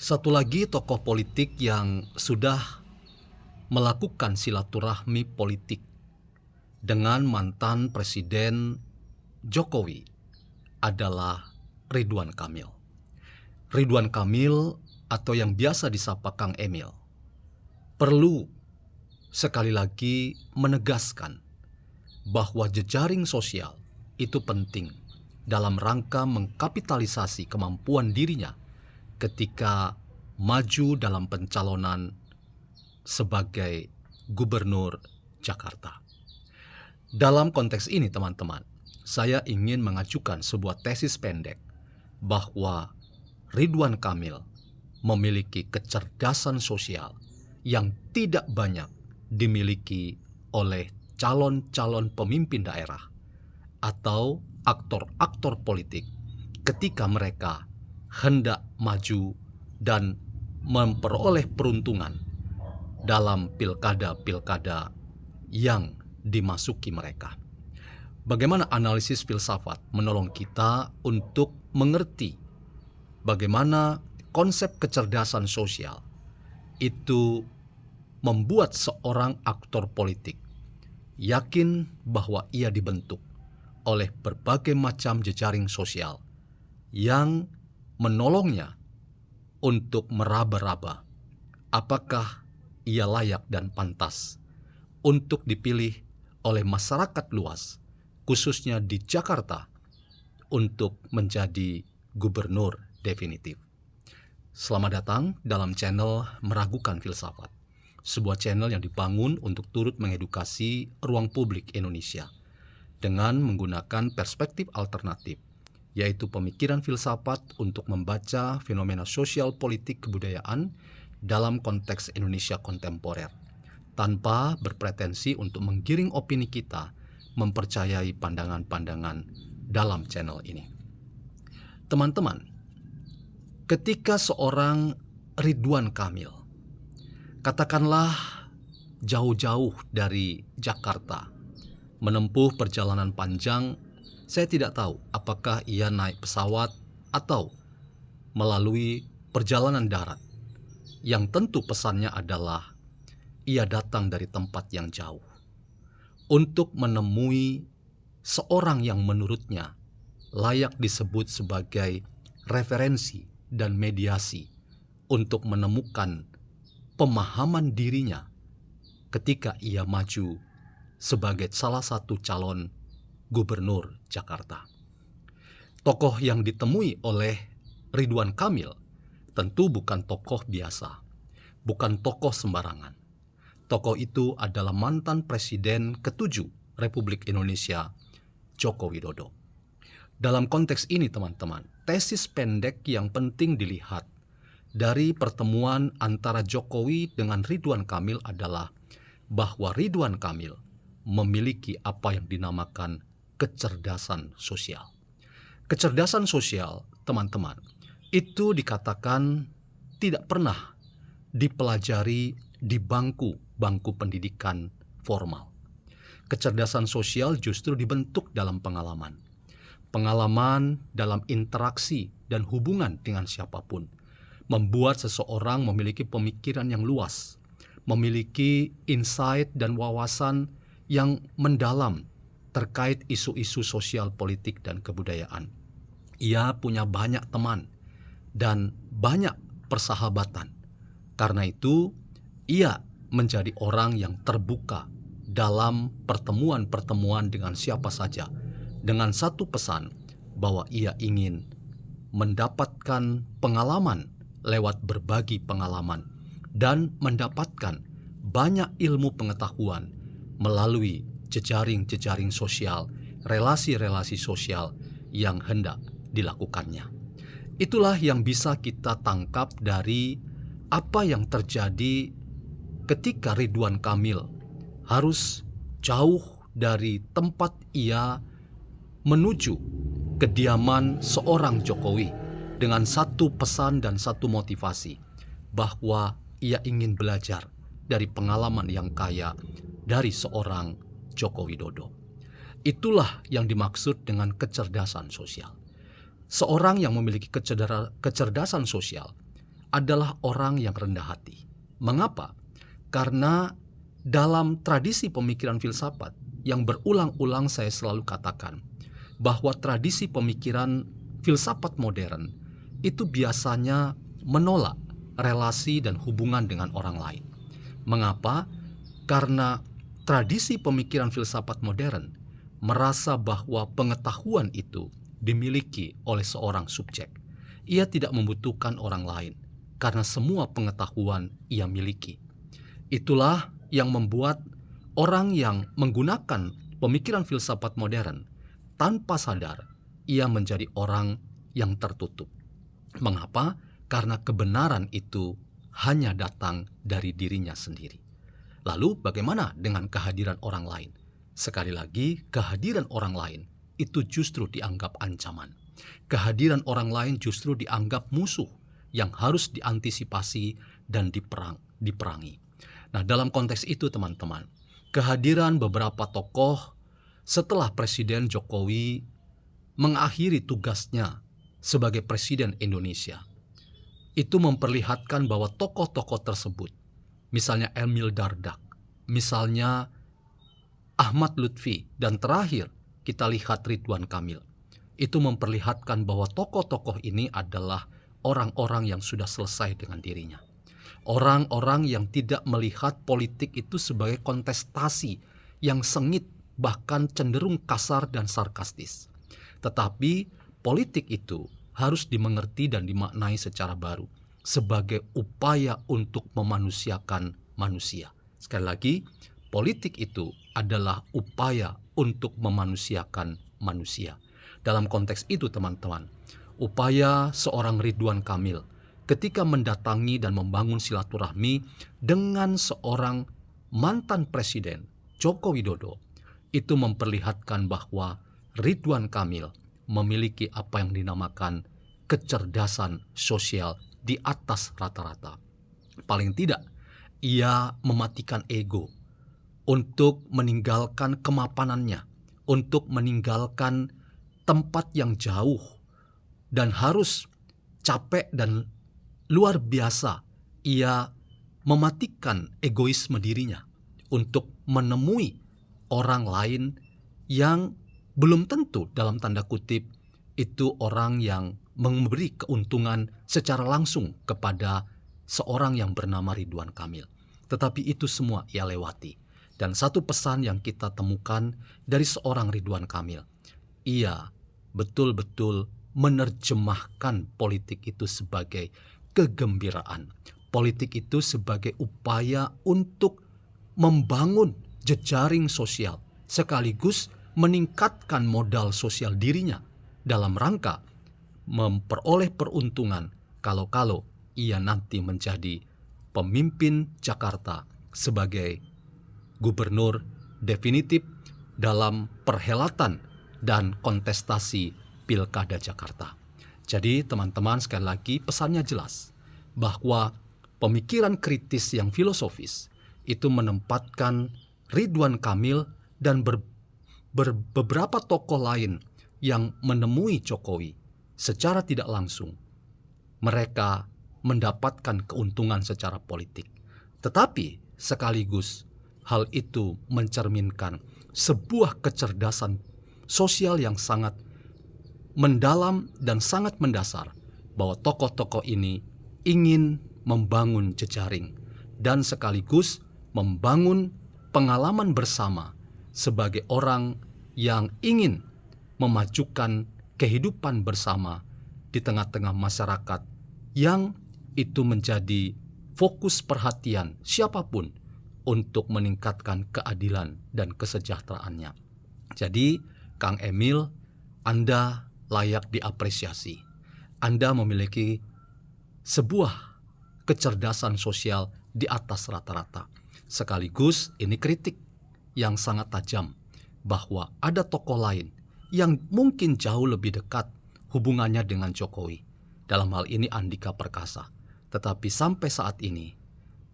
Satu lagi tokoh politik yang sudah melakukan silaturahmi politik dengan mantan Presiden Jokowi adalah Ridwan Kamil. Ridwan Kamil atau yang biasa disapa Kang Emil perlu sekali lagi menegaskan bahwa jejaring sosial itu penting dalam rangka mengkapitalisasi kemampuan dirinya ketika maju dalam pencalonan sebagai Gubernur Jakarta. Dalam konteks ini, teman-teman, saya ingin mengajukan sebuah tesis pendek bahwa Ridwan Kamil memiliki kecerdasan sosial yang tidak banyak dimiliki oleh calon-calon pemimpin daerah atau aktor-aktor politik ketika mereka hendak maju dan memperoleh peruntungan dalam pilkada-pilkada yang dimasuki mereka. Bagaimana analisis filsafat menolong kita untuk mengerti bagaimana konsep kecerdasan sosial itu membuat seorang aktor politik yakin bahwa ia dibentuk oleh berbagai macam jejaring sosial yang menolongnya untuk meraba-raba apakah ia layak dan pantas untuk dipilih oleh masyarakat luas, khususnya di Jakarta, untuk menjadi gubernur definitif. Selamat datang dalam channel Meragukan Filsafat, sebuah channel yang dibangun untuk turut mengedukasi ruang publik Indonesia dengan menggunakan perspektif alternatif, yaitu pemikiran filsafat untuk membaca fenomena sosial politik kebudayaan dalam konteks Indonesia kontemporer, tanpa berpretensi untuk menggiring opini kita mempercayai pandangan-pandangan dalam channel ini. Teman-teman, ketika seorang Ridwan Kamil, katakanlah jauh-jauh dari Jakarta, menempuh perjalanan panjang, saya tidak tahu apakah ia naik pesawat atau melalui perjalanan darat. Yang tentu pesannya adalah ia datang dari tempat yang jauh untuk menemui seorang yang menurutnya layak disebut sebagai referensi dan mediasi untuk menemukan pemahaman dirinya ketika ia maju sebagai salah satu calon Gubernur Jakarta. Tokoh yang ditemui oleh Ridwan Kamil tentu bukan tokoh biasa, bukan tokoh sembarangan. Tokoh itu adalah mantan Presiden ke-7 Republik Indonesia, Joko Widodo. Dalam konteks ini, teman-teman, tesis pendek yang penting dilihat dari pertemuan antara Jokowi dengan Ridwan Kamil adalah bahwa Ridwan Kamil memiliki apa yang dinamakan kecerdasan sosial. Kecerdasan sosial, teman-teman, itu dikatakan tidak pernah dipelajari di bangku pendidikan formal. Kecerdasan sosial justru dibentuk dalam pengalaman. Pengalaman dalam interaksi dan hubungan dengan siapapun membuat seseorang memiliki pemikiran yang luas, memiliki insight dan wawasan yang mendalam terkait isu-isu sosial politik dan kebudayaan. Ia punya banyak teman dan banyak persahabatan. Karena itu, ia menjadi orang yang terbuka dalam pertemuan-pertemuan dengan siapa saja, dengan satu pesan bahwa ia ingin mendapatkan pengalaman lewat berbagi pengalaman dan mendapatkan banyak ilmu pengetahuan melalui jejaring-jejaring sosial, relasi-relasi sosial yang hendak dilakukannya. Itulah yang bisa kita tangkap dari apa yang terjadi ketika Ridwan Kamil harus jauh dari tempat ia menuju kediaman seorang Jokowi dengan satu pesan dan satu motivasi bahwa ia ingin belajar dari pengalaman yang kaya dari seorang Joko Widodo. Itulah yang dimaksud dengan kecerdasan sosial. Seorang yang memiliki kecerdasan sosial adalah orang yang rendah hati. Mengapa? Karena dalam tradisi pemikiran filsafat yang berulang-ulang saya selalu katakan bahwa tradisi pemikiran filsafat modern itu biasanya menolak relasi dan hubungan dengan orang lain. Mengapa? Karena tradisi pemikiran filsafat modern merasa bahwa pengetahuan itu dimiliki oleh seorang subjek. Ia tidak membutuhkan orang lain karena semua pengetahuan ia miliki. Itulah yang membuat orang yang menggunakan pemikiran filsafat modern tanpa sadar ia menjadi orang yang tertutup. Mengapa? Karena kebenaran itu hanya datang dari dirinya sendiri. Lalu bagaimana dengan kehadiran orang lain? Sekali lagi, kehadiran orang lain itu justru dianggap ancaman. Kehadiran orang lain justru dianggap musuh yang harus diantisipasi dan diperangi. Nah, dalam konteks itu teman-teman, kehadiran beberapa tokoh setelah Presiden Jokowi mengakhiri tugasnya sebagai Presiden Indonesia, itu memperlihatkan bahwa tokoh-tokoh tersebut, misalnya Emil Dardak, misalnya Ahmad Lutfi, dan terakhir kita lihat Ridwan Kamil, itu memperlihatkan bahwa tokoh-tokoh ini adalah orang-orang yang sudah selesai dengan dirinya. Orang-orang yang tidak melihat politik itu sebagai kontestasi yang sengit, bahkan cenderung kasar dan sarkastis. Tetapi politik itu harus dimengerti dan dimaknai secara baru sebagai upaya untuk memanusiakan manusia. Sekali lagi, politik itu adalah upaya untuk memanusiakan manusia. Dalam konteks itu teman-teman, upaya seorang Ridwan Kamil ketika mendatangi dan membangun silaturahmi dengan seorang mantan Presiden Joko Widodo itu memperlihatkan bahwa Ridwan Kamil memiliki apa yang dinamakan kecerdasan sosial di atas rata-rata. Paling tidak, ia mematikan ego untuk meninggalkan kemapanannya, untuk meninggalkan tempat yang jauh dan harus capek dan luar biasa. Ia mematikan egoisme dirinya untuk menemui orang lain yang belum tentu dalam tanda kutip itu orang yang memberi keuntungan secara langsung kepada seorang yang bernama Ridwan Kamil. Tetapi itu semua ia lewati. Dan satu pesan yang kita temukan dari seorang Ridwan Kamil, ia betul-betul menerjemahkan politik itu sebagai kegembiraan. Politik itu sebagai upaya untuk membangun jejaring sosial sekaligus meningkatkan modal sosial dirinya dalam rangka memperoleh peruntungan kalau-kalau ia nanti menjadi pemimpin Jakarta sebagai gubernur definitif dalam perhelatan dan kontestasi Pilkada Jakarta. Jadi teman-teman, sekali lagi pesannya jelas bahwa pemikiran kritis yang filosofis itu menempatkan Ridwan Kamil dan beberapa tokoh lain yang menemui Jokowi secara tidak langsung. Mereka mendapatkan keuntungan secara politik. Tetapi sekaligus hal itu mencerminkan sebuah kecerdasan sosial yang sangat mendalam dan sangat mendasar bahwa tokoh-tokoh ini ingin membangun jejaring dan sekaligus membangun pengalaman bersama sebagai orang yang ingin memajukan kehidupan bersama di tengah-tengah masyarakat yang itu menjadi fokus perhatian siapapun untuk meningkatkan keadilan dan kesejahteraannya. Jadi, Kang Emil, Anda layak diapresiasi. Anda memiliki sebuah kecerdasan sosial di atas rata-rata. Sekaligus ini kritik yang sangat tajam bahwa ada tokoh lain yang mungkin jauh lebih dekat hubungannya dengan Jokowi. Dalam hal ini Andika Perkasa. Tetapi sampai saat ini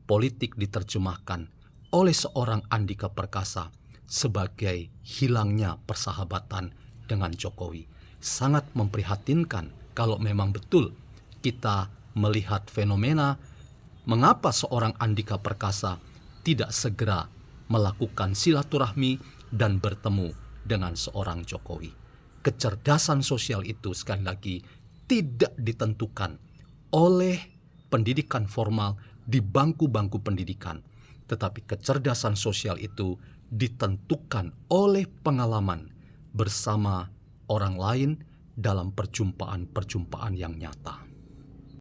politik diterjemahkan oleh seorang Andika Perkasa sebagai hilangnya persahabatan dengan Jokowi. Sangat memprihatinkan kalau memang betul kita melihat fenomena mengapa seorang Andika Perkasa tidak segera melakukan silaturahmi dan bertemu dengan seorang Jokowi. Kecerdasan sosial itu sekali lagi tidak ditentukan oleh pendidikan formal di bangku-bangku pendidikan, tetapi kecerdasan sosial itu ditentukan oleh pengalaman bersama orang lain dalam perjumpaan-perjumpaan yang nyata.